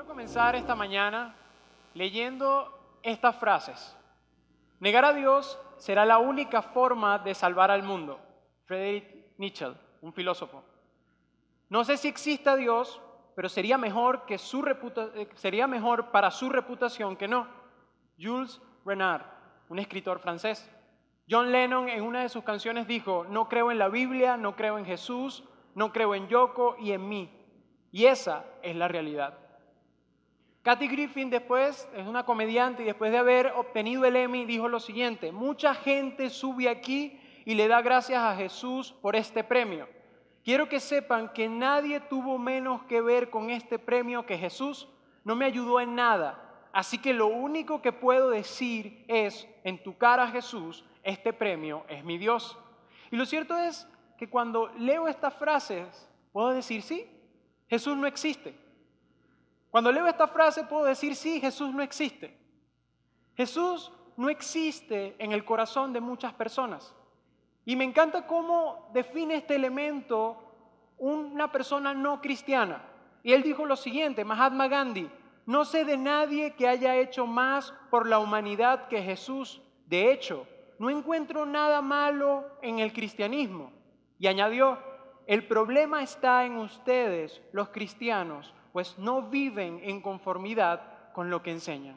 Comenzar esta mañana leyendo estas frases. Negar a Dios será la única forma de salvar al mundo. Friedrich Nietzsche, un filósofo. No sé si exista Dios, pero sería mejor para su reputación que no. Jules Renard, un escritor francés. John Lennon en una de sus canciones dijo: no creo en la Biblia, no creo en Jesús, no creo en Yoko y en mí. Y esa es la realidad. Kathy Griffin después es una comediante y después de haber obtenido el Emmy dijo lo siguiente: mucha gente sube aquí y le da gracias a Jesús por este premio. Quiero que sepan que nadie tuvo menos que ver con este premio que Jesús. No me ayudó en nada. Así que lo único que puedo decir es: en tu cara, Jesús, este premio es mi Dios. Y lo cierto es que cuando leo estas frases puedo decir: sí, Jesús no existe. Cuando leo esta frase puedo decir: sí, Jesús no existe. Jesús no existe en el corazón de muchas personas. Y me encanta cómo define este elemento una persona no cristiana. Y él dijo lo siguiente, Mahatma Gandhi: no sé de nadie que haya hecho más por la humanidad que Jesús. De hecho, no encuentro nada malo en el cristianismo. Y añadió: el problema está en ustedes, los cristianos, pues no viven en conformidad con lo que enseñan.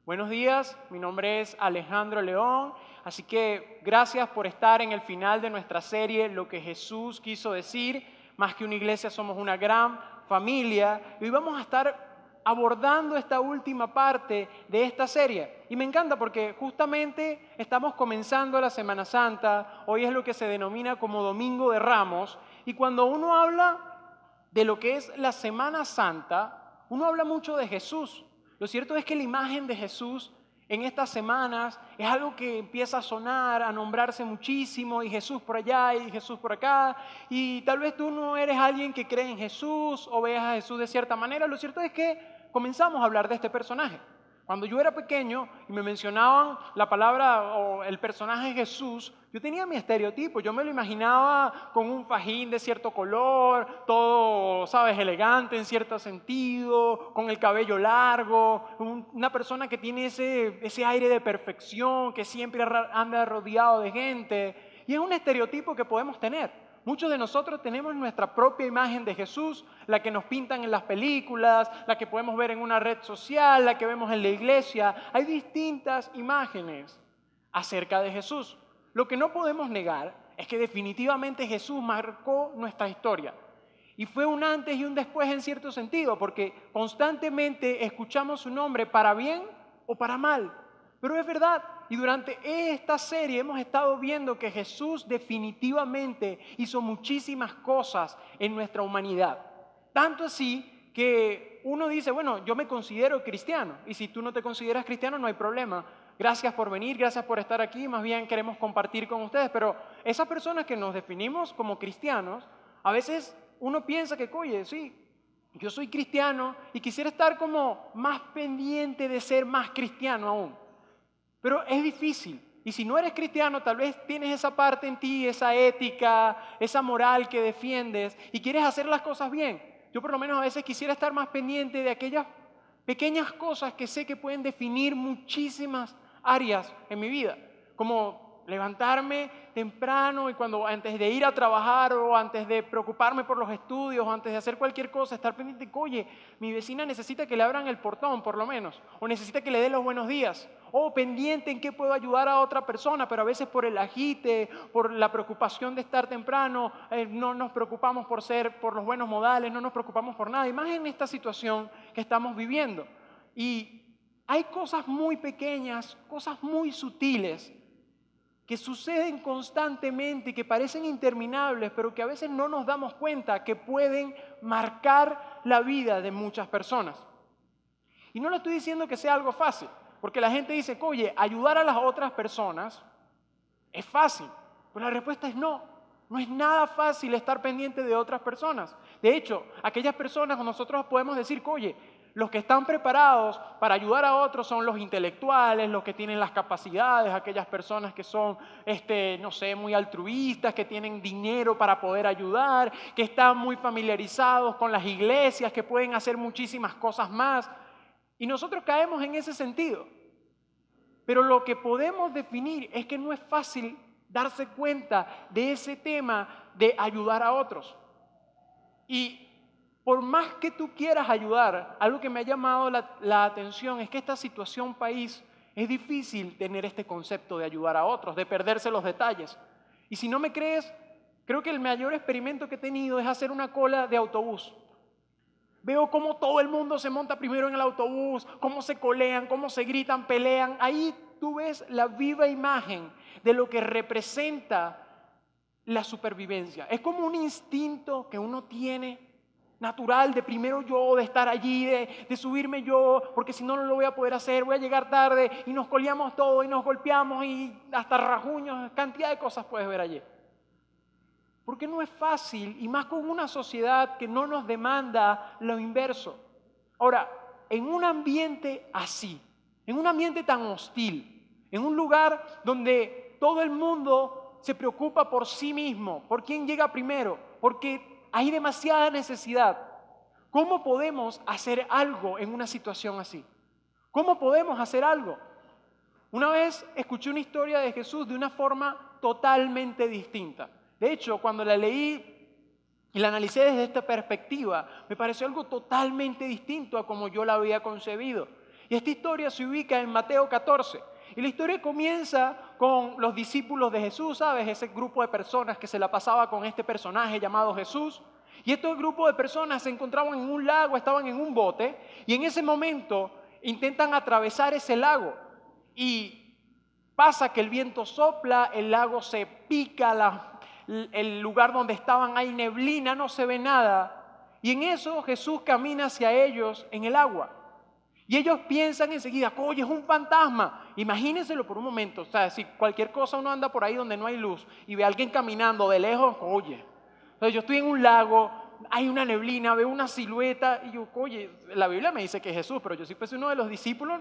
Buenos días, mi nombre es Alejandro León, así que gracias por estar en el final de nuestra serie Lo que Jesús quiso decir. Más que una iglesia, somos una gran familia y hoy vamos a estar abordando esta última parte de esta serie. Y me encanta porque justamente estamos comenzando la Semana Santa, hoy es lo que se denomina como Domingo de Ramos, y cuando uno habla de lo que es la Semana Santa, uno habla mucho de Jesús. Lo cierto es que la imagen de Jesús en estas semanas es algo que empieza a sonar, a nombrarse muchísimo, y Jesús por allá y Jesús por acá, y tal vez tú no eres alguien que cree en Jesús o veas a Jesús de cierta manera. Lo cierto es que comenzamos a hablar de este personaje. Cuando yo era pequeño y me mencionaban la palabra o el personaje Jesús, yo tenía mi estereotipo, yo me lo imaginaba con un fajín de cierto color, todo, sabes, elegante en cierto sentido, con el cabello largo, una persona que tiene ese aire de perfección, que siempre anda rodeado de gente, y es un estereotipo que podemos tener. Muchos de nosotros tenemos nuestra propia imagen de Jesús, la que nos pintan en las películas, la que podemos ver en una red social, la que vemos en la iglesia. Hay distintas imágenes acerca de Jesús. Lo que no podemos negar es que definitivamente Jesús marcó nuestra historia. Y fue un antes y un después en cierto sentido, porque constantemente escuchamos su nombre para bien o para mal. Pero es verdad, y durante esta serie hemos estado viendo que Jesús definitivamente hizo muchísimas cosas en nuestra humanidad. Tanto así que uno dice: bueno, yo me considero cristiano, y si tú no te consideras cristiano no hay problema. Gracias por venir, gracias por estar aquí, más bien queremos compartir con ustedes. Pero esas personas que nos definimos como cristianos, a veces uno piensa que, oye, sí, yo soy cristiano y quisiera estar como más pendiente de ser más cristiano aún. Pero es difícil. Y si no eres cristiano, tal vez tienes esa parte en ti, esa ética, esa moral que defiendes y quieres hacer las cosas bien. Yo por lo menos a veces quisiera estar más pendiente de aquellas pequeñas cosas que sé que pueden definir muchísimas áreas en mi vida. Como levantarme temprano y antes de ir a trabajar o antes de preocuparme por los estudios o antes de hacer cualquier cosa, estar pendiente que, oye, mi vecina necesita que le abran el portón por lo menos, o necesita que le dé los buenos días, o pendiente en qué puedo ayudar a otra persona, pero a veces por el agite, por la preocupación de estar temprano, no nos preocupamos por los buenos modales, no nos preocupamos por nada, y más en esta situación que estamos viviendo. Y hay cosas muy pequeñas, cosas muy sutiles, que suceden constantemente y que parecen interminables, pero que a veces no nos damos cuenta que pueden marcar la vida de muchas personas. Y no le estoy diciendo que sea algo fácil, porque la gente dice: oye, ayudar a las otras personas es fácil. Pero la respuesta es no. No es nada fácil estar pendiente de otras personas. De hecho, aquellas personas nosotros podemos decir: oye, Los que están preparados para ayudar a otros son los intelectuales, los que tienen las capacidades, aquellas personas que son, no sé, muy altruistas, que tienen dinero para poder ayudar, que están muy familiarizados con las iglesias, que pueden hacer muchísimas cosas más. Y nosotros caemos en ese sentido. Pero lo que podemos definir es que no es fácil darse cuenta de ese tema de ayudar a otros. Y por más que tú quieras ayudar, algo que me ha llamado la atención es que esta situación país es difícil tener este concepto de ayudar a otros, de perderse los detalles. Y si no me crees, creo que el mayor experimento que he tenido es hacer una cola de autobús. Veo cómo todo el mundo se monta primero en el autobús, cómo se colean, cómo se gritan, pelean. Ahí tú ves la viva imagen de lo que representa la supervivencia. Es como un instinto que uno tiene natural de primero yo, de estar allí, de subirme yo, porque si no, no lo voy a poder hacer, voy a llegar tarde y nos coleamos todo y nos golpeamos y hasta rajuños, cantidad de cosas puedes ver allí. Porque no es fácil, y más con una sociedad que no nos demanda lo inverso. Ahora, en un ambiente así, en un ambiente tan hostil, en un lugar donde todo el mundo se preocupa por sí mismo, por quién llega primero, porque hay demasiada necesidad, ¿cómo podemos hacer algo en una situación así? ¿Cómo podemos hacer algo? Una vez escuché una historia de Jesús de una forma totalmente distinta. De hecho, cuando la leí y la analicé desde esta perspectiva, me pareció algo totalmente distinto a como yo la había concebido. Y esta historia se ubica en Mateo 14. Y la historia comienza con los discípulos de Jesús, ¿sabes? Ese grupo de personas que se la pasaba con este personaje llamado Jesús. Y este grupo de personas se encontraban en un lago, estaban en un bote, y en ese momento intentan atravesar ese lago. Y pasa que el viento sopla, el lago se pica, el lugar donde estaban hay neblina, no se ve nada. Y en eso Jesús camina hacia ellos en el agua. Y ellos piensan enseguida, oye, es un fantasma. Imagínenselo por un momento. O sea, si cualquier cosa uno anda por ahí donde no hay luz y ve a alguien caminando de lejos, oye. Entonces yo estoy en un lago, hay una neblina, veo una silueta y yo, oye, la Biblia me dice que es Jesús, pero yo si fuese uno de los discípulos,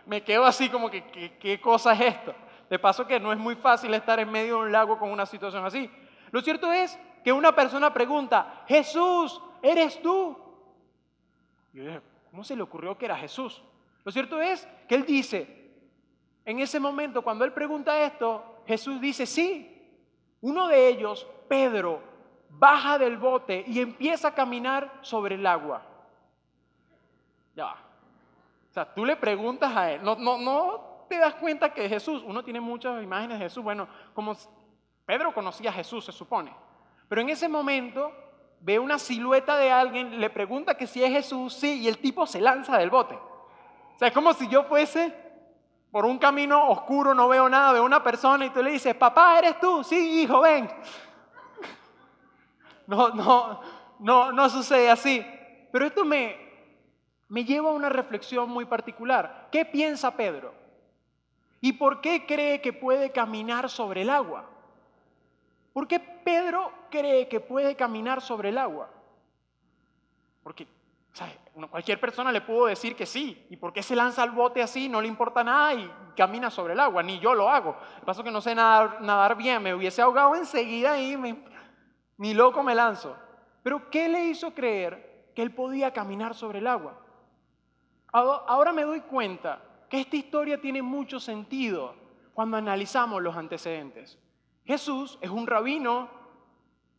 me quedo así como que, ¿qué cosa es esto? De paso que no es muy fácil estar en medio de un lago con una situación así. Lo cierto es que una persona pregunta, Jesús, ¿eres tú? Y yo dije, ¿cómo se le ocurrió que era Jesús? Lo cierto es que él dice, en ese momento cuando él pregunta esto, Jesús dice, sí. Uno de ellos, Pedro, baja del bote y empieza a caminar sobre el agua. Ya va. O sea, tú le preguntas a él, no te das cuenta que es Jesús. Uno tiene muchas imágenes de Jesús. Bueno, como Pedro conocía a Jesús, se supone. Pero en ese momento ve una silueta de alguien, le pregunta que si es Jesús, sí, y el tipo se lanza del bote. O sea, es como si yo fuese por un camino oscuro, no veo nada, veo una persona y tú le dices, papá, ¿eres tú? Sí, hijo, ven. No sucede así. Pero esto me lleva a una reflexión muy particular. ¿Qué piensa Pedro? ¿Y por qué cree que puede caminar sobre el agua? ¿Por qué Pedro cree que puede caminar sobre el agua? Porque, ¿sabes? Cualquier persona le pudo decir que sí. ¿Y por qué se lanza al bote así? No le importa nada y camina sobre el agua. Ni yo lo hago. Lo que pasa es que no sé nadar bien. Me hubiese ahogado enseguida y ni loco me lanzo. Pero ¿qué le hizo creer que él podía caminar sobre el agua? Ahora me doy cuenta que esta historia tiene mucho sentido cuando analizamos los antecedentes. Jesús es un rabino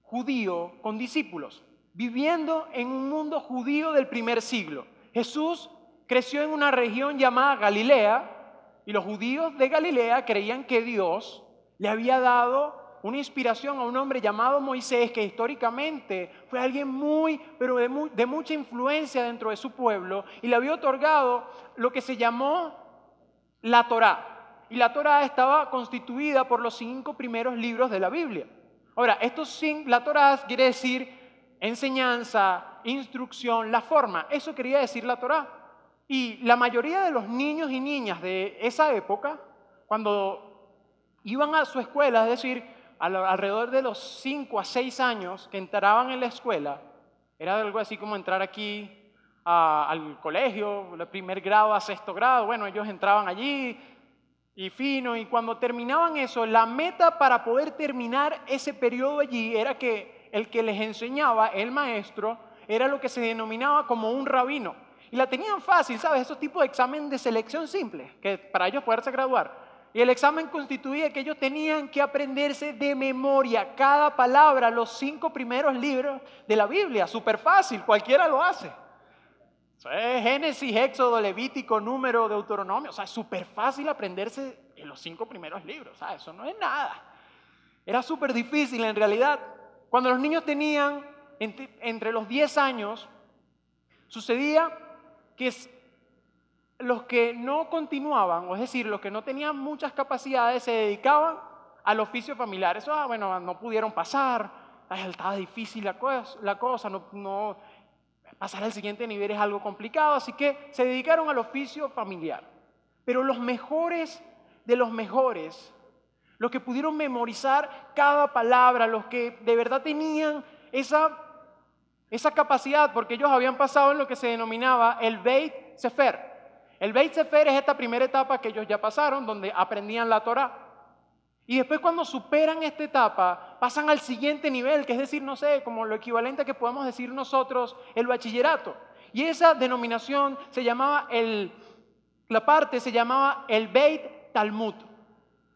judío con discípulos, viviendo en un mundo judío del primer siglo. Jesús creció en una región llamada Galilea y los judíos de Galilea creían que Dios le había dado una inspiración a un hombre llamado Moisés, que históricamente fue alguien pero de mucha influencia dentro de su pueblo, y le había otorgado lo que se llamó la Torá. Y la Torá estaba constituida por los 5 primeros libros de la Biblia. Ahora, la Torá quiere decir enseñanza, instrucción, la forma. Eso quería decir la Torá. Y la mayoría de los niños y niñas de esa época, cuando iban a su escuela, es decir, alrededor de los 5 a 6 años que entraban en la escuela, era algo así como entrar aquí al colegio, del primer grado a sexto grado. Bueno, ellos entraban allí y fino, y cuando terminaban eso, la meta para poder terminar ese periodo allí era que el que les enseñaba, el maestro, era lo que se denominaba como un rabino. Y la tenían fácil, ¿sabes? Esos tipos de examen de selección simple, que para ellos poderse graduar. Y el examen constituía que ellos tenían que aprenderse de memoria cada palabra, los 5 primeros libros de la Biblia. Súper fácil, cualquiera lo hace. Eso es Génesis, Éxodo, Levítico, Número, Deuteronomio. O sea, es súper fácil aprenderse en los 5 primeros libros. O sea, eso no es nada. Era súper difícil en realidad. Cuando los niños tenían entre los 10 años, sucedía que los que no continuaban, o es decir, los que no tenían muchas capacidades, se dedicaban al oficio familiar. Eso, bueno, no pudieron pasar, estaba difícil la cosa, no, pasar al siguiente nivel es algo complicado, así que se dedicaron al oficio familiar. Pero los mejores de los mejores, los que pudieron memorizar cada palabra, los que de verdad tenían esa capacidad, porque ellos habían pasado en lo que se denominaba el Beit Sefer. El Beit Sefer es esta primera etapa que ellos ya pasaron, donde aprendían la Torá. Y después cuando superan esta etapa, pasan al siguiente nivel, que es decir, no sé, como lo equivalente que podemos decir nosotros, el bachillerato. Y esa denominación se llamaba, la parte se llamaba el Beit Talmud.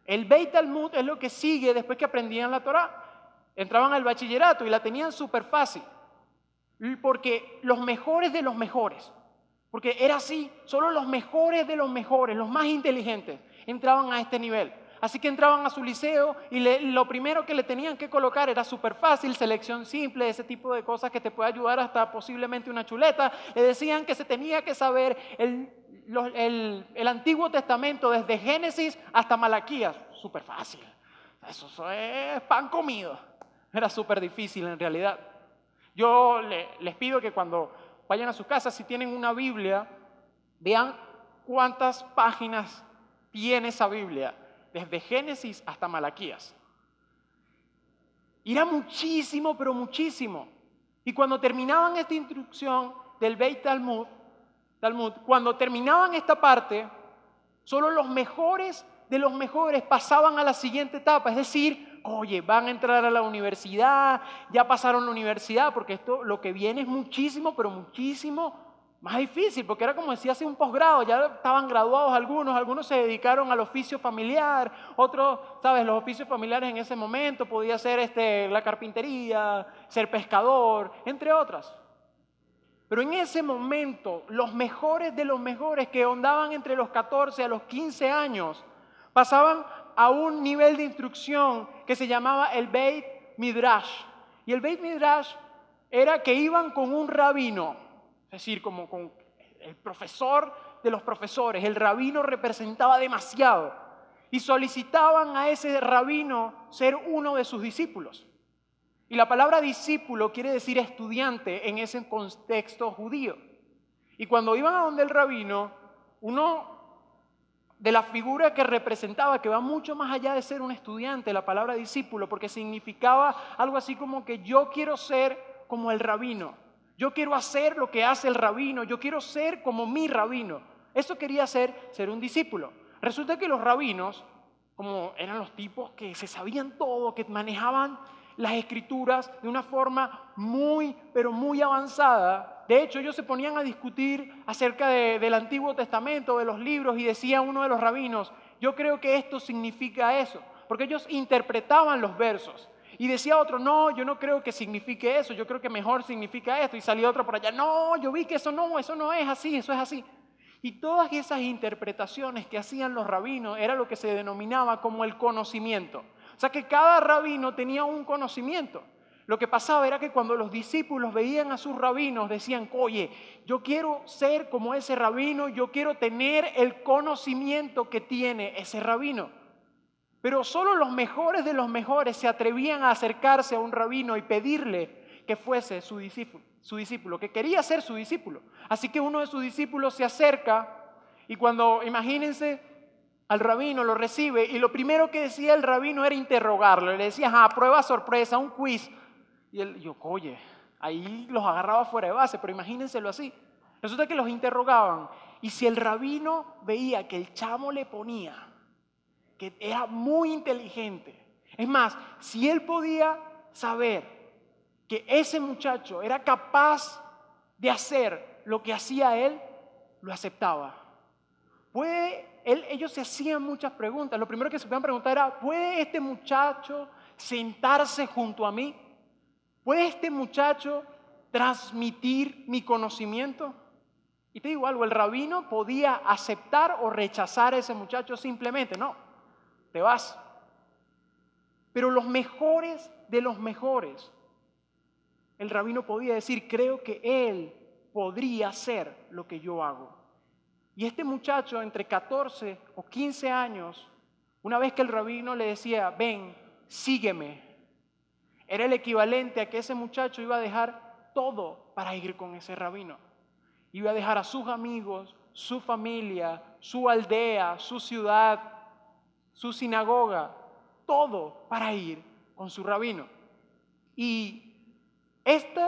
El Beit Talmud es lo que sigue después que aprendían la Torá. Entraban al bachillerato y la tenían súper fácil. Porque los mejores de los mejores, porque era así, solo los mejores de los mejores, los más inteligentes, entraban a este nivel. Así que entraban a su liceo y lo primero que le tenían que colocar era súper fácil, selección simple, ese tipo de cosas que te puede ayudar hasta posiblemente una chuleta. Le decían que se tenía que saber el Antiguo Testamento desde Génesis hasta Malaquías. Súper fácil. Eso es pan comido. Era súper difícil en realidad. Yo les pido que cuando vayan a sus casas, si tienen una Biblia, vean cuántas páginas tiene esa Biblia, desde Génesis hasta Malaquías. Y era muchísimo, pero muchísimo. Y cuando terminaban esta instrucción del Beit Talmud, cuando terminaban esta parte, solo los mejores de los mejores pasaban a la siguiente etapa, es decir, oye, van a entrar a la universidad, ya pasaron la universidad, porque esto lo que viene es muchísimo, pero muchísimo más difícil, porque era como si hace un posgrado, ya estaban graduados algunos se dedicaron al oficio familiar, otros, sabes, los oficios familiares en ese momento podía ser la carpintería, ser pescador, entre otras. Pero en ese momento, los mejores de los mejores que ondaban entre los 14 a los 15 años, pasaban a un nivel de instrucción que se llamaba el Beit Midrash. Y el Beit Midrash era que iban con un rabino, es decir, como con el profesor de los profesores. El rabino representaba demasiado y solicitaban a ese rabino ser uno de sus discípulos. Y la palabra discípulo quiere decir estudiante en ese contexto judío. Y cuando iban a donde el rabino, uno de la figura que representaba, que va mucho más allá de ser un estudiante, la palabra discípulo, porque significaba algo así como que yo quiero ser como el rabino, yo quiero hacer lo que hace el rabino, yo quiero ser como mi rabino. Eso quería ser un discípulo. Resulta que los rabinos, como eran los tipos que se sabían todo, que manejaban las escrituras de una forma muy, pero muy avanzada. De hecho, ellos se ponían a discutir acerca del Antiguo Testamento, de los libros, y decía uno de los rabinos, yo creo que esto significa eso, porque ellos interpretaban los versos. Y decía otro, no, yo no creo que signifique eso, yo creo que mejor significa esto. Y salía otro por allá, no, yo vi que eso no es así, eso es así. Y todas esas interpretaciones que hacían los rabinos era lo que se denominaba como el conocimiento. O sea que cada rabino tenía un conocimiento. Lo que pasaba era que cuando los discípulos veían a sus rabinos decían, oye, yo quiero ser como ese rabino, yo quiero tener el conocimiento que tiene ese rabino. Pero solo los mejores de los mejores se atrevían a acercarse a un rabino y pedirle que fuese su discípulo, que quería ser su discípulo. Así que uno de sus discípulos se acerca y cuando, imagínense, al rabino lo recibe y lo primero que decía el rabino era interrogarlo. Le decía, prueba sorpresa, un quiz. Y yo, oye, ahí los agarraba fuera de base, pero imagínenselo así. Resulta que los interrogaban y si el rabino veía que el chamo le ponía, que era muy inteligente, es más, si él podía saber que ese muchacho era capaz de hacer lo que hacía él, lo aceptaba. Ellos se hacían muchas preguntas. Lo primero que se podían preguntar era, ¿puede este muchacho sentarse junto a mí? ¿Puede este muchacho transmitir mi conocimiento? Y te digo algo, el rabino podía aceptar o rechazar a ese muchacho simplemente. No, te vas. Pero los mejores de los mejores, el rabino podía decir, creo que él podría hacer lo que yo hago. Y este muchacho entre 14 o 15 años, una vez que el rabino le decía, ven, sígueme, era el equivalente a que ese muchacho iba a dejar todo para ir con ese rabino. Iba a dejar a sus amigos, su familia, su aldea, su ciudad, su sinagoga, todo para ir con su rabino. Y este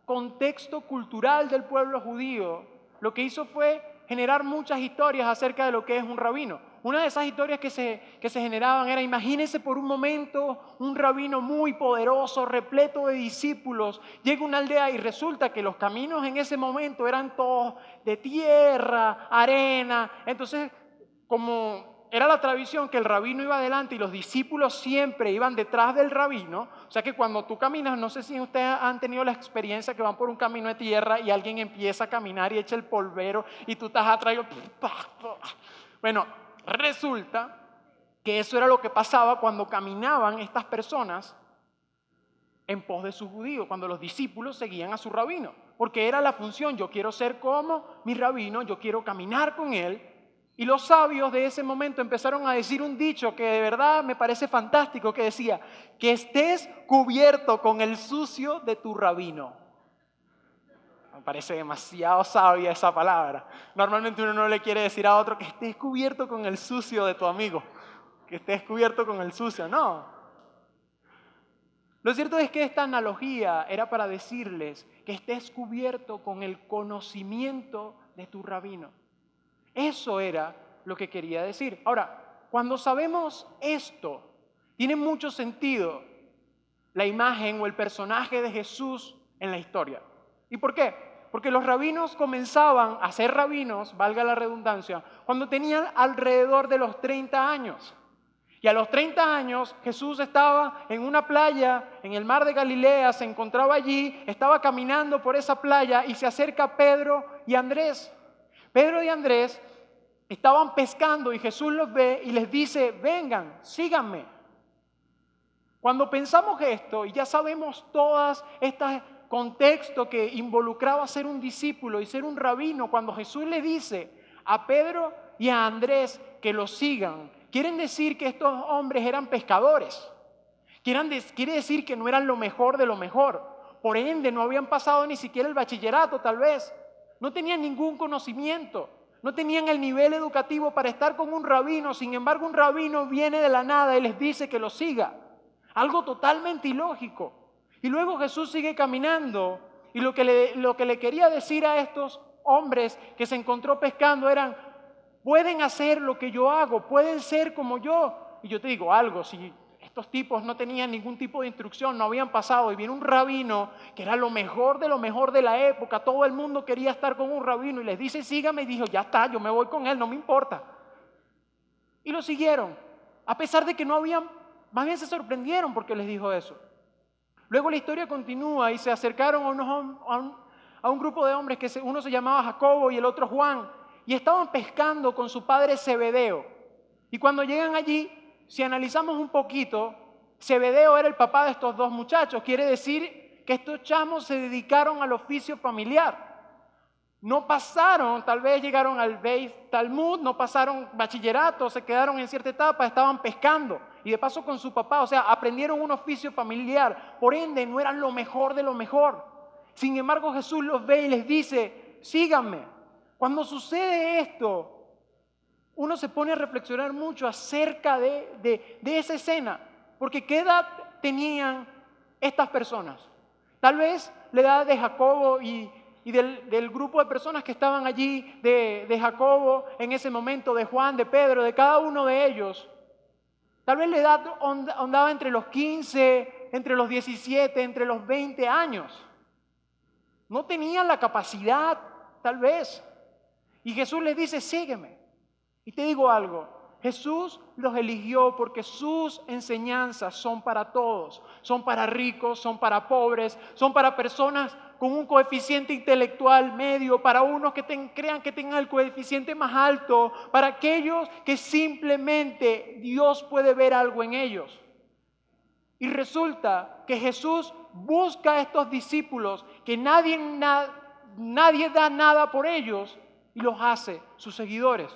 contexto cultural del pueblo judío lo que hizo fue generar muchas historias acerca de lo que es un rabino. Una de esas historias que se generaban era, imagínense por un momento un rabino muy poderoso, repleto de discípulos, llega a una aldea y resulta que los caminos en ese momento eran todos de tierra, arena. Entonces, como era la tradición que el rabino iba adelante y los discípulos siempre iban detrás del rabino, o sea que cuando tú caminas, no sé si ustedes han tenido la experiencia que van por un camino de tierra y alguien empieza a caminar y echa el polvero y tú estás atrás y bueno, resulta que eso era lo que pasaba cuando caminaban estas personas en pos de su judío, cuando los discípulos seguían a su rabino, porque era la función, yo quiero ser como mi rabino, yo quiero caminar con él. Y los sabios de ese momento empezaron a decir un dicho que de verdad me parece fantástico, que decía, que estés cubierto con el sucio de tu rabino. Me parece demasiado sabia esa palabra. Normalmente uno no le quiere decir a otro que estés cubierto con el sucio de tu amigo, que estés cubierto con el sucio, no. Lo cierto es que esta analogía era para decirles que estés cubierto con el conocimiento de tu rabino. Eso era lo que quería decir. Ahora, cuando sabemos esto, tiene mucho sentido la imagen o el personaje de Jesús en la historia. ¿Y por qué? Porque los rabinos comenzaban a ser rabinos, valga la redundancia, cuando tenían alrededor de los 30 años. Y a los 30 años Jesús estaba en una playa, en el mar de Galilea, se encontraba allí, estaba caminando por esa playa y se acerca Pedro y Andrés. Pedro y Andrés estaban pescando y Jesús los ve y les dice, vengan, síganme. Cuando pensamos esto y ya sabemos todas este contexto que involucraba ser un discípulo y ser un rabino, cuando Jesús le dice a Pedro y a Andrés que los sigan, quieren decir que estos hombres eran pescadores. Quiere decir que no eran lo mejor de lo mejor. Por ende, no habían pasado ni siquiera el bachillerato, tal vez. No tenían ningún conocimiento, no tenían el nivel educativo para estar con un rabino. Sin embargo, un rabino viene de la nada y les dice que lo siga. Algo totalmente ilógico. Y luego Jesús sigue caminando y lo que le quería decir a estos hombres que se encontró pescando eran, pueden hacer lo que yo hago, pueden ser como yo. Y yo te digo algo, si estos tipos no tenían ningún tipo de instrucción, no habían pasado y viene un rabino que era lo mejor de la época, todo el mundo quería estar con un rabino y les dice sígame y dijo ya está, yo me voy con él, no me importa. Y lo siguieron, a pesar de que no habían, más bien se sorprendieron porque les dijo eso. Luego la historia continúa y se acercaron a un grupo de hombres que uno se llamaba Jacobo y el otro Juan y estaban pescando con su padre Zebedeo. Y cuando llegan allí, si analizamos un poquito, Zebedeo era el papá de estos dos muchachos. Quiere decir que estos chamos se dedicaron al oficio familiar. No pasaron, tal vez llegaron al Beit Talmud, no pasaron bachillerato, se quedaron en cierta etapa, estaban pescando. Y de paso con su papá, o sea, aprendieron un oficio familiar. Por ende, no eran lo mejor de lo mejor. Sin embargo, Jesús los ve y les dice, síganme. Cuando sucede esto, uno se pone a reflexionar mucho acerca de esa escena, porque ¿qué edad tenían estas personas? Tal vez la edad de Jacobo y y del grupo de personas que estaban allí, de Jacobo en ese momento, de Juan, de Pedro, de cada uno de ellos, tal vez la edad ondaba entre los 15, entre los 17, entre los 20 años. No tenían la capacidad, tal vez. Y Jesús les dice, sígueme. Y te digo algo, Jesús los eligió porque sus enseñanzas son para todos. Son para ricos, son para pobres, son para personas con un coeficiente intelectual medio, para unos que crean que tengan el coeficiente más alto, para aquellos que simplemente Dios puede ver algo en ellos. Y resulta que Jesús busca a estos discípulos que nadie da nada por ellos y los hace sus seguidores.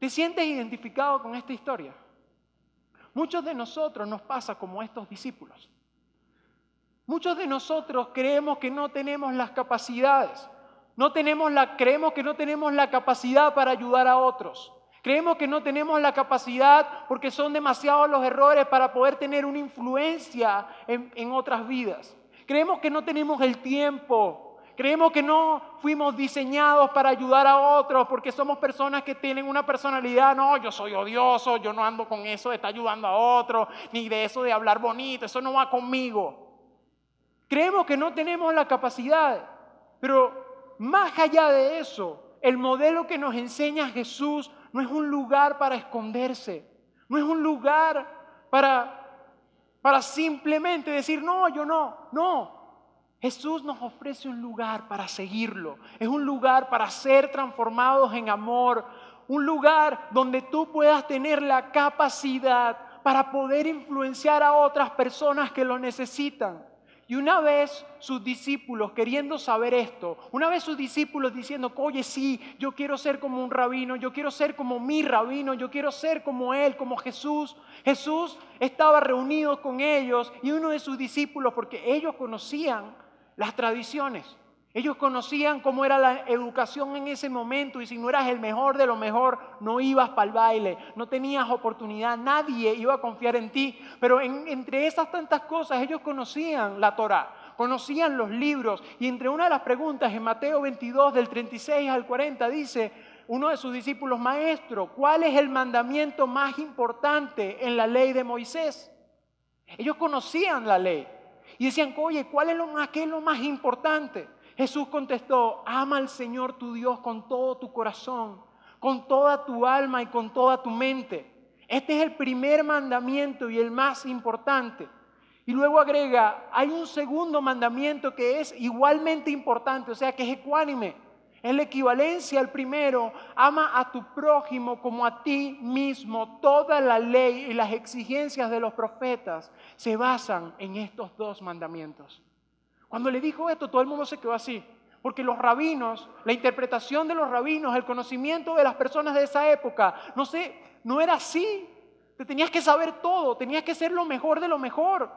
¿Te sientes identificado con esta historia? Muchos de nosotros nos pasa como estos discípulos. Muchos de nosotros creemos que no tenemos las capacidades. Creemos que no tenemos la capacidad para ayudar a otros. Creemos que no tenemos la capacidad porque son demasiados los errores para poder tener una influencia en otras vidas. Creemos que no tenemos el tiempo. Creemos que no fuimos diseñados para ayudar a otros porque somos personas que tienen una personalidad. No, yo soy odioso, yo no ando con eso de estar ayudando a otros, ni de eso de hablar bonito, eso no va conmigo. Creemos que no tenemos la capacidad, pero más allá de eso, el modelo que nos enseña Jesús no es un lugar para esconderse, no es un lugar para simplemente decir, no, yo no. Jesús nos ofrece un lugar para seguirlo, es un lugar para ser transformados en amor, un lugar donde tú puedas tener la capacidad para poder influenciar a otras personas que lo necesitan. Y una vez sus discípulos queriendo saber esto, una vez sus discípulos diciendo, oye, sí, yo quiero ser como un rabino, yo quiero ser como mi rabino, yo quiero ser como él, como Jesús. Jesús estaba reunido con ellos y uno de sus discípulos, porque ellos conocían las tradiciones, ellos conocían cómo era la educación en ese momento y si no eras el mejor de lo mejor, no ibas para el baile, no tenías oportunidad, nadie iba a confiar en ti. Pero entre esas tantas cosas ellos conocían la Torá, conocían los libros y entre una de las preguntas en Mateo 22 del 36 al 40 dice uno de sus discípulos, maestro, ¿cuál es el mandamiento más importante en la ley de Moisés? Ellos conocían la ley y decían, oye, ¿qué es lo más importante? Jesús contestó, ama al Señor tu Dios con todo tu corazón, con toda tu alma y con toda tu mente. Este es el primer mandamiento y el más importante. Y luego agrega, hay un segundo mandamiento que es igualmente importante, o sea que es ecuánime. Es la equivalencia al primero, ama a tu prójimo como a ti mismo. Toda la ley y las exigencias de los profetas se basan en estos dos mandamientos. Cuando le dijo esto, todo el mundo se quedó así, porque los rabinos, la interpretación de los rabinos, el conocimiento de las personas de esa época, no era así. Te tenías que saber todo, tenías que ser lo mejor de lo mejor.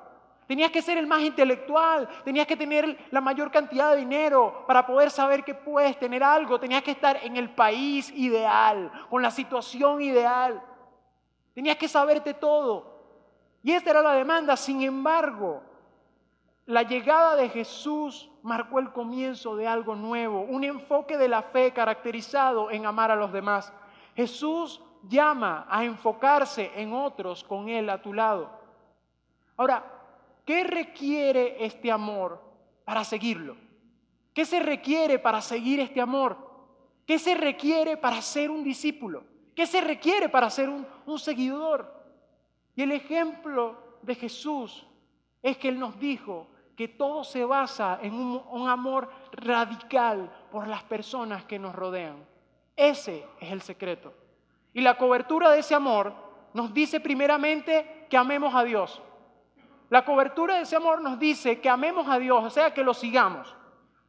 Tenías que ser el más intelectual, tenías que tener la mayor cantidad de dinero para poder saber que puedes tener algo. Tenías que estar en el país ideal, con la situación ideal. Tenías que saberte todo. Y esta era la demanda. Sin embargo, la llegada de Jesús marcó el comienzo de algo nuevo, un enfoque de la fe caracterizado en amar a los demás. Jesús llama a enfocarse en otros con Él a tu lado. Ahora, ¿qué requiere este amor para seguirlo? ¿Qué se requiere para seguir este amor? ¿Qué se requiere para ser un discípulo? ¿Qué se requiere para ser un seguidor? Y el ejemplo de Jesús es que Él nos dijo que todo se basa en un amor radical por las personas que nos rodean. Ese es el secreto. Y la cobertura de ese amor nos dice primeramente que amemos a Dios. La cobertura de ese amor nos dice que amemos a Dios, o sea, que lo sigamos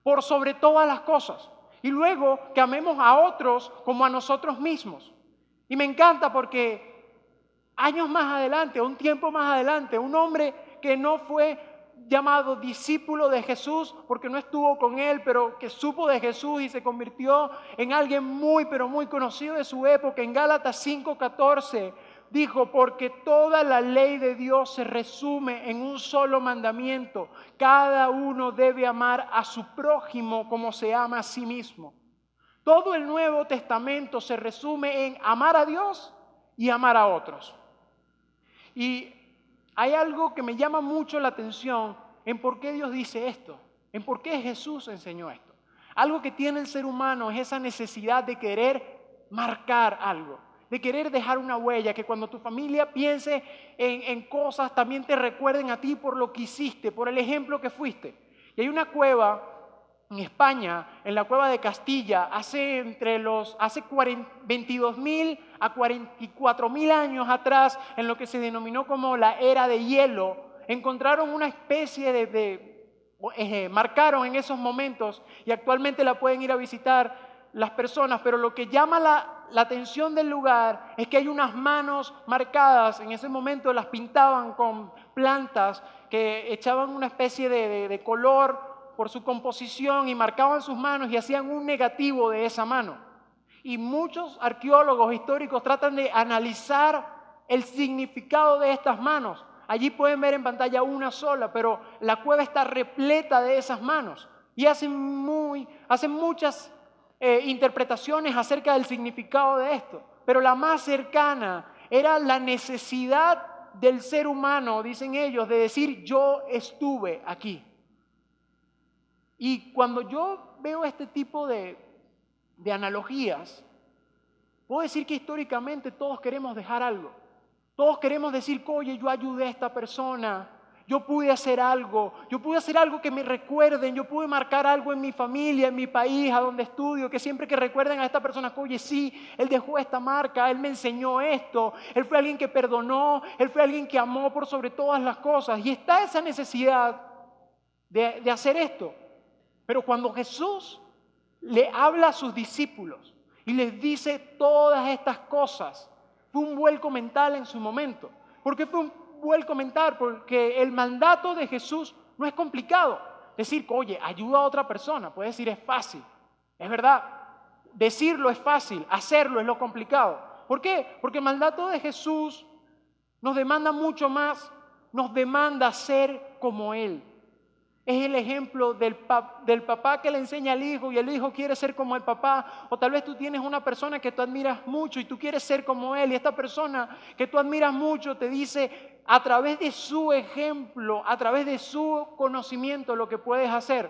por sobre todas las cosas. Y luego que amemos a otros como a nosotros mismos. Y me encanta porque años más adelante, un tiempo más adelante, un hombre que no fue llamado discípulo de Jesús porque no estuvo con él, pero que supo de Jesús y se convirtió en alguien muy, pero muy conocido de su época. En Gálatas 5:14, dijo, porque toda la ley de Dios se resume en un solo mandamiento. Cada uno debe amar a su prójimo como se ama a sí mismo. Todo el Nuevo Testamento se resume en amar a Dios y amar a otros. Y hay algo que me llama mucho la atención en por qué Dios dice esto, en por qué Jesús enseñó esto. Algo que tiene el ser humano es esa necesidad de querer marcar algo, de querer dejar una huella, que cuando tu familia piense en cosas también te recuerden a ti por lo que hiciste, por el ejemplo que fuiste. Y hay una cueva en España, en la cueva de Castilla, hace 22.000 a 44.000 años atrás, en lo que se denominó como la era de hielo, encontraron una especie marcaron en esos momentos y actualmente la pueden ir a visitar las personas, pero lo que llama la atención del lugar es que hay unas manos marcadas. En ese momento las pintaban con plantas que echaban una especie de color por su composición y marcaban sus manos y hacían un negativo de esa mano. Y muchos arqueólogos históricos tratan de analizar el significado de estas manos. Allí pueden ver en pantalla una sola, pero la cueva está repleta de esas manos. Y hacen muchas interpretaciones acerca del significado de esto. Pero la más cercana era la necesidad del ser humano, dicen ellos, de decir yo estuve aquí. Y cuando yo veo este tipo de analogías, puedo decir que históricamente todos queremos dejar algo. Todos queremos decir, oye, yo ayudé a esta persona, yo pude hacer algo que me recuerden, yo pude marcar algo en mi familia, en mi país, a donde estudio, que siempre que recuerden a esta persona, oye, sí, él dejó esta marca, él me enseñó esto, él fue alguien que perdonó, él fue alguien que amó por sobre todas las cosas. Y está esa necesidad de hacer esto. Pero cuando Jesús le habla a sus discípulos y les dice todas estas cosas, fue un vuelco mental en su momento. ¿Por qué fue un vuelco mental? Porque el mandato de Jesús no es complicado. Decir, oye, ayuda a otra persona, puede decir es fácil. Es verdad, decirlo es fácil, hacerlo es lo complicado. ¿Por qué? Porque el mandato de Jesús nos demanda mucho más, nos demanda ser como Él. Es el ejemplo del papá que le enseña al hijo y el hijo quiere ser como el papá. O tal vez tú tienes una persona que tú admiras mucho y tú quieres ser como él. Y esta persona que tú admiras mucho te dice a través de su ejemplo, a través de su conocimiento lo que puedes hacer.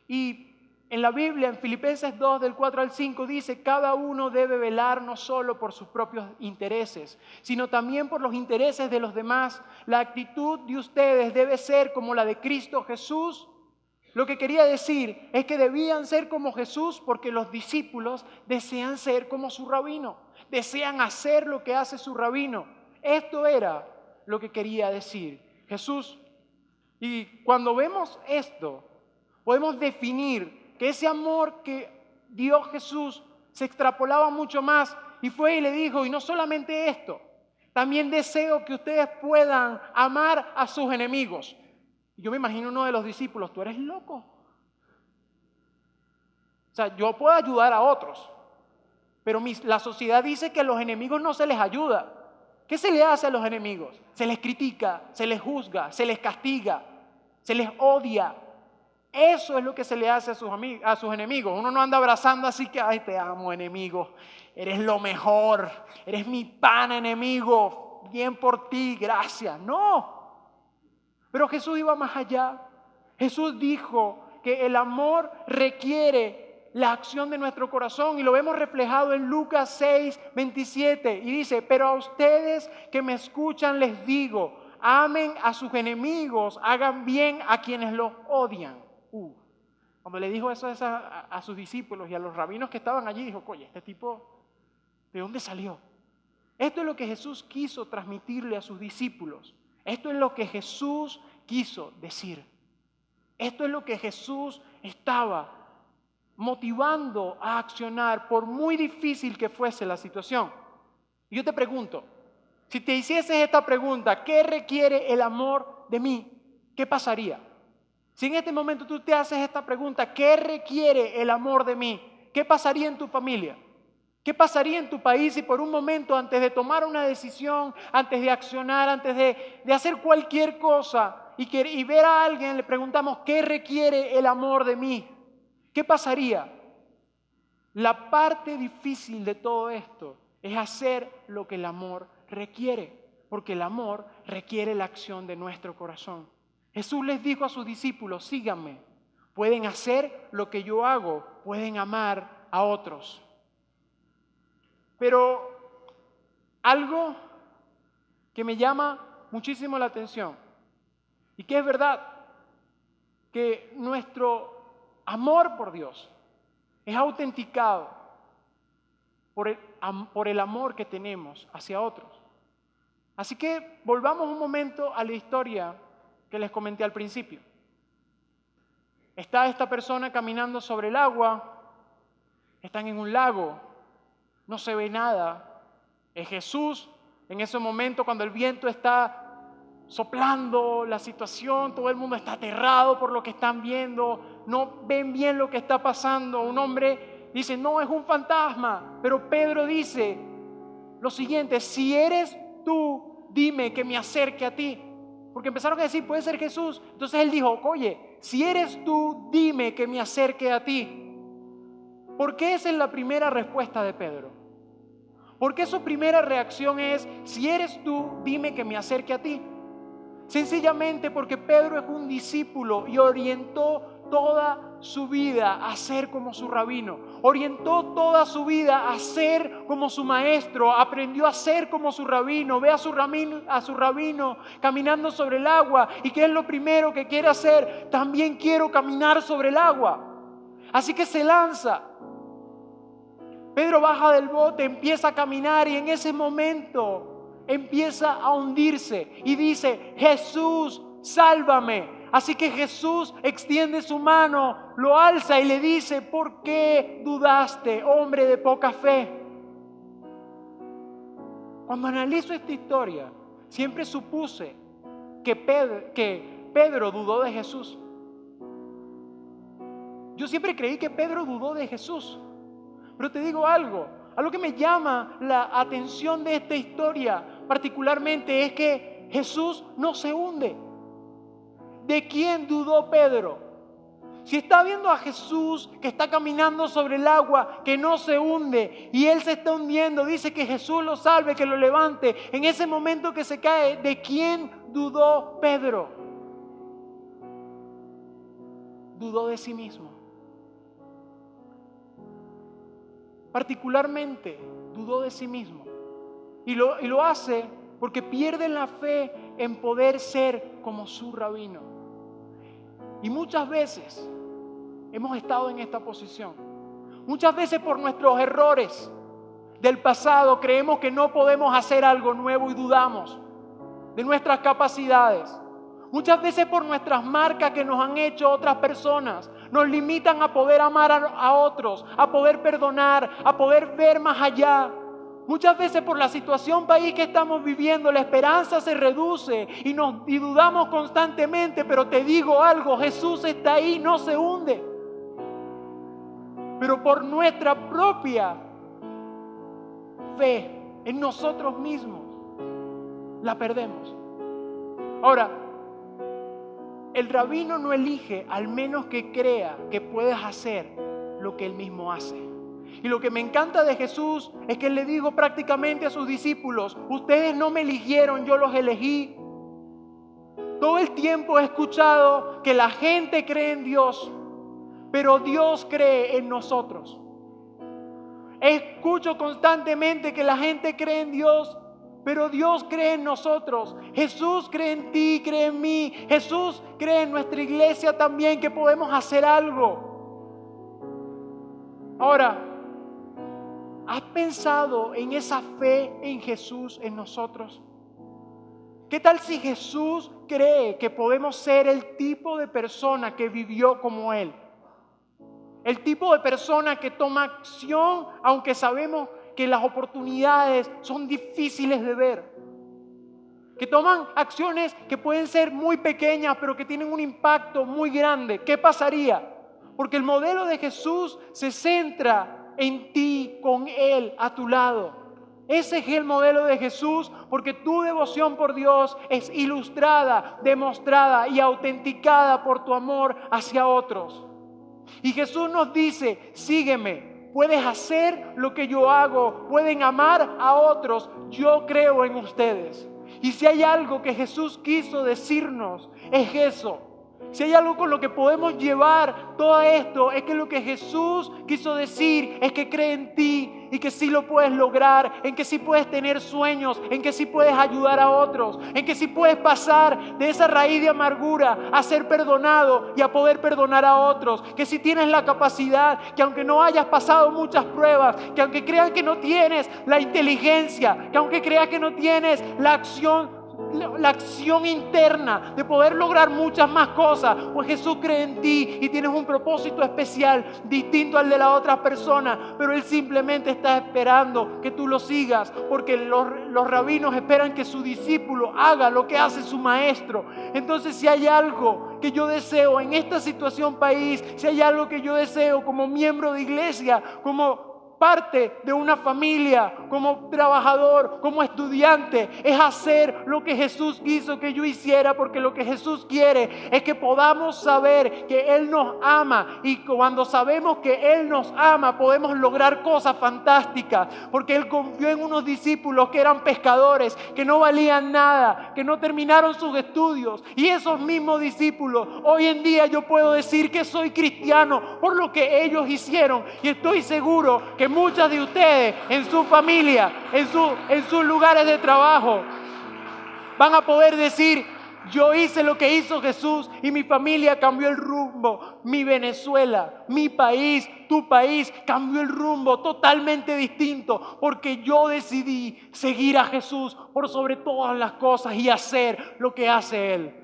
Y en la Biblia, en Filipenses 2, del 4 al 5, dice, cada uno debe velar no solo por sus propios intereses, sino también por los intereses de los demás. La actitud de ustedes debe ser como la de Cristo Jesús. Lo que quería decir es que debían ser como Jesús porque los discípulos desean ser como su rabino, desean hacer lo que hace su rabino. Esto era lo que quería decir Jesús. Y cuando vemos esto, podemos definir que ese amor que dio Jesús se extrapolaba mucho más y fue y le dijo, y no solamente esto, también deseo que ustedes puedan amar a sus enemigos. Yo me imagino uno de los discípulos, ¿tú eres loco? O sea, yo puedo ayudar a otros, pero la sociedad dice que a los enemigos no se les ayuda. ¿Qué se le hace a los enemigos? Se les critica, se les juzga, se les castiga, se les odia. Eso es lo que se le hace a sus enemigos. Uno no anda abrazando así que, ay, te amo, enemigo. Eres lo mejor. Eres mi pana, enemigo. Bien por ti, gracias. No. Pero Jesús iba más allá. Jesús dijo que el amor requiere la acción de nuestro corazón y lo vemos reflejado en Lucas 6, 27. Y dice, pero a ustedes que me escuchan les digo, amen a sus enemigos, hagan bien a quienes los odian. Cuando le dijo eso a sus discípulos y a los rabinos que estaban allí, dijo, oye, este tipo, ¿de dónde salió? Esto es lo que Jesús quiso transmitirle a sus discípulos. Esto es lo que Jesús quiso decir. Esto es lo que Jesús estaba motivando a accionar por muy difícil que fuese la situación. Y yo te pregunto, si te hicieses esta pregunta, ¿qué requiere el amor de mí? ¿Qué pasaría? Si en este momento tú te haces esta pregunta, ¿qué requiere el amor de mí? ¿Qué pasaría en tu familia? ¿Qué pasaría en tu país si por un momento, antes de tomar una decisión, antes de accionar, antes de hacer cualquier cosa y ver a alguien, le preguntamos, ¿qué requiere el amor de mí? ¿Qué pasaría? La parte difícil de todo esto es hacer lo que el amor requiere, porque el amor requiere la acción de nuestro corazón. Jesús les dijo a sus discípulos, síganme, pueden hacer lo que yo hago, pueden amar a otros. Pero algo que me llama muchísimo la atención y que es verdad, que nuestro amor por Dios es autenticado por el amor que tenemos hacia otros. Así que volvamos un momento a la historia que les comenté al principio. Está esta persona caminando sobre el agua, están en un lago, no se ve nada. Es Jesús en ese momento cuando el viento está soplando la situación, todo el mundo está aterrado por lo que están viendo, no ven bien lo que está pasando. Un hombre dice, no, es un fantasma, pero Pedro dice lo siguiente, si eres tú, dime que me acerque a ti. Porque empezaron a decir, puede ser Jesús. Entonces él dijo, oye, si eres tú, dime que me acerque a ti. ¿Por qué esa es la primera respuesta de Pedro? ¿Por qué su primera reacción es, si eres tú, dime que me acerque a ti? Sencillamente porque Pedro es un discípulo y orientó toda su vida a ser como su rabino. Orientó toda su vida a ser como su maestro. Aprendió a ser como su rabino. Ve a su rabino caminando sobre el agua. ¿Y qué es lo primero que quiere hacer? También quiero caminar sobre el agua. Así que se lanza. Pedro baja del bote, empieza a caminar y en ese momento empieza a hundirse y dice, Jesús, sálvame. Así que Jesús extiende su mano, lo alza y le dice, ¿por qué dudaste, hombre de poca fe? Cuando analizo esta historia, siempre supuse que Pedro dudó de Jesús. Yo siempre creí que Pedro dudó de Jesús. Pero te digo algo que me llama la atención de esta historia particularmente es que Jesús no se hunde. ¿De quién dudó Pedro? Si está viendo a Jesús que está caminando sobre el agua, que no se hunde y él se está hundiendo, dice que Jesús lo salve, que lo levante. En ese momento que se cae, ¿de quién dudó Pedro? Dudó de sí mismo. Particularmente dudó de sí mismo y lo hace porque pierde la fe en poder ser como su rabino. Y muchas veces hemos estado en esta posición. Muchas veces por nuestros errores del pasado creemos que no podemos hacer algo nuevo y dudamos de nuestras capacidades. Muchas veces por nuestras marcas que nos han hecho otras personas, nos limitan a poder amar a otros, a poder perdonar, a poder ver más allá. Muchas veces por la situación país que estamos viviendo, la esperanza se reduce y dudamos constantemente, pero te digo algo, Jesús está ahí, no se hunde. Pero por nuestra propia fe en nosotros mismos, la perdemos. Ahora, el rabino no elige al menos que crea que puedes hacer lo que él mismo hace. Y lo que me encanta de Jesús es que él le dijo prácticamente a sus discípulos, ustedes no me eligieron, yo los elegí. Todo el tiempo he escuchado que la gente cree en Dios, pero Dios cree en nosotros. Escucho constantemente que la gente cree en Dios, pero Dios cree en nosotros. Jesús cree en ti, cree en mí. Jesús cree en nuestra iglesia también que podemos hacer algo. Ahora, ¿has pensado en esa fe en Jesús en nosotros? ¿Qué tal si Jesús cree que podemos ser el tipo de persona que vivió como Él? El tipo de persona que toma acción aunque sabemos que las oportunidades son difíciles de ver. Que toman acciones que pueden ser muy pequeñas pero que tienen un impacto muy grande. ¿Qué pasaría? Porque el modelo de Jesús se centra en ti, con Él a tu lado. Ese es el modelo de Jesús, porque tu devoción por Dios es ilustrada, demostrada y autenticada por tu amor hacia otros. Y Jesús nos dice, sígueme, puedes hacer lo que yo hago, pueden amar a otros, yo creo en ustedes. Y si hay algo que Jesús quiso decirnos, es eso. Si hay algo con lo que podemos llevar todo esto, es que lo que Jesús quiso decir es que cree en ti y que sí lo puedes lograr, en que sí puedes tener sueños, en que sí puedes ayudar a otros, en que sí puedes pasar de esa raíz de amargura a ser perdonado y a poder perdonar a otros, que si tienes la capacidad, que aunque no hayas pasado muchas pruebas, que aunque creas que no tienes la inteligencia, que aunque creas que no tienes la acción interna de poder lograr muchas más cosas, pues Jesús cree en ti y tienes un propósito especial distinto al de la otra persona, pero Él simplemente está esperando que tú lo sigas, porque los rabinos esperan que su discípulo haga lo que hace su maestro. Entonces, si hay algo que yo deseo en esta situación país, si hay algo que yo deseo como miembro de iglesia, como parte de una familia, como trabajador, como estudiante, es hacer lo que Jesús quiso que yo hiciera, porque lo que Jesús quiere es que podamos saber que Él nos ama, y cuando sabemos que Él nos ama podemos lograr cosas fantásticas, porque Él confió en unos discípulos que eran pescadores, que no valían nada, que no terminaron sus estudios, y esos mismos discípulos, hoy en día yo puedo decir que soy cristiano por lo que ellos hicieron, y estoy seguro que muchas de ustedes en su familia, en sus lugares de trabajo, van a poder decir, yo hice lo que hizo Jesús y mi familia cambió el rumbo. Mi Venezuela, mi país, tu país cambió el rumbo totalmente distinto, porque yo decidí seguir a Jesús por sobre todas las cosas y hacer lo que hace Él.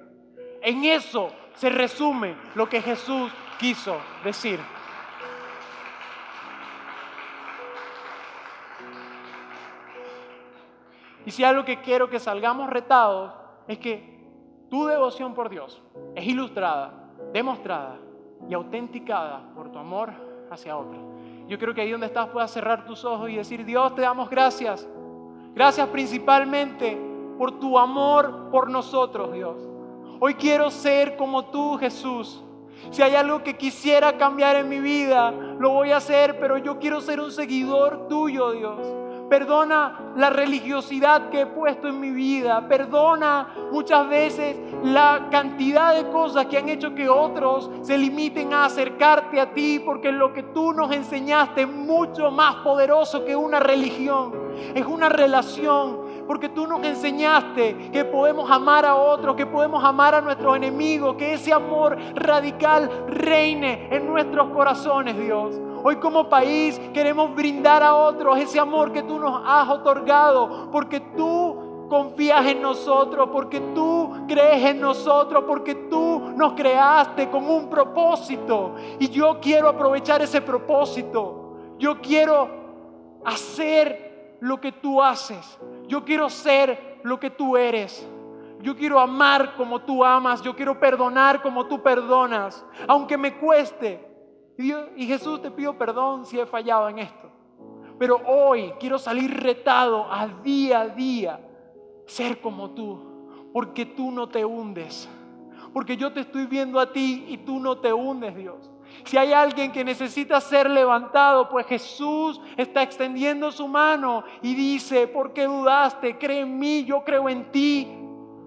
En eso se resume lo que Jesús quiso decir. Y si algo que quiero que salgamos retados es que tu devoción por Dios es ilustrada, demostrada y autenticada por tu amor hacia otros. Yo creo que ahí donde estás puedas cerrar tus ojos y decir, Dios, te damos gracias. Gracias principalmente por tu amor por nosotros, Dios. Hoy quiero ser como tú, Jesús. Si hay algo que quisiera cambiar en mi vida, lo voy a hacer, pero yo quiero ser un seguidor tuyo, Dios. Perdona la religiosidad que he puesto en mi vida. Perdona muchas veces la cantidad de cosas que han hecho que otros se limiten a acercarte a ti, porque lo que tú nos enseñaste es mucho más poderoso que una religión. Es una relación. Porque tú nos enseñaste que podemos amar a otros, que podemos amar a nuestros enemigos, que ese amor radical reine en nuestros corazones, Dios. Hoy como país queremos brindar a otros ese amor que tú nos has otorgado, porque tú confías en nosotros, porque tú crees en nosotros, porque tú nos creaste con un propósito. Y yo quiero aprovechar ese propósito. Yo quiero hacer lo que tú haces. Yo quiero ser lo que tú eres. Yo quiero amar como tú amas. Yo quiero perdonar como tú perdonas, aunque me cueste. Y Jesús, te pido perdón si he fallado en esto. Pero hoy quiero salir retado a día ser como tú, porque tú no te hundes. Porque yo te estoy viendo a ti y tú no te hundes, Dios. Si hay alguien que necesita ser levantado, pues Jesús está extendiendo su mano y dice, ¿por qué dudaste? Cree en mí, yo creo en ti.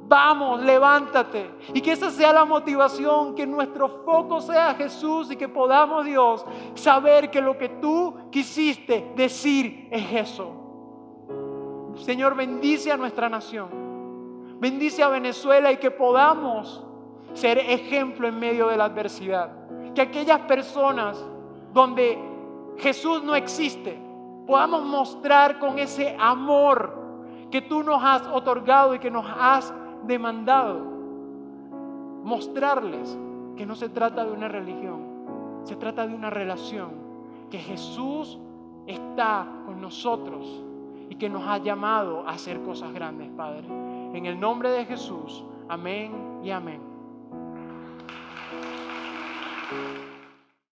Vamos, levántate. Y que esa sea la motivación, que nuestro foco sea Jesús y que podamos, Dios, saber que lo que tú quisiste decir es eso. Señor, bendice a nuestra nación. Bendice a Venezuela y que podamos ser ejemplo en medio de la adversidad. Que aquellas personas donde Jesús no existe, podamos mostrar con ese amor que tú nos has otorgado y que nos has demandado, mostrarles que no se trata de una religión, se trata de una relación, que Jesús está con nosotros y que nos ha llamado a hacer cosas grandes, Padre. En el nombre de Jesús, amén y amén.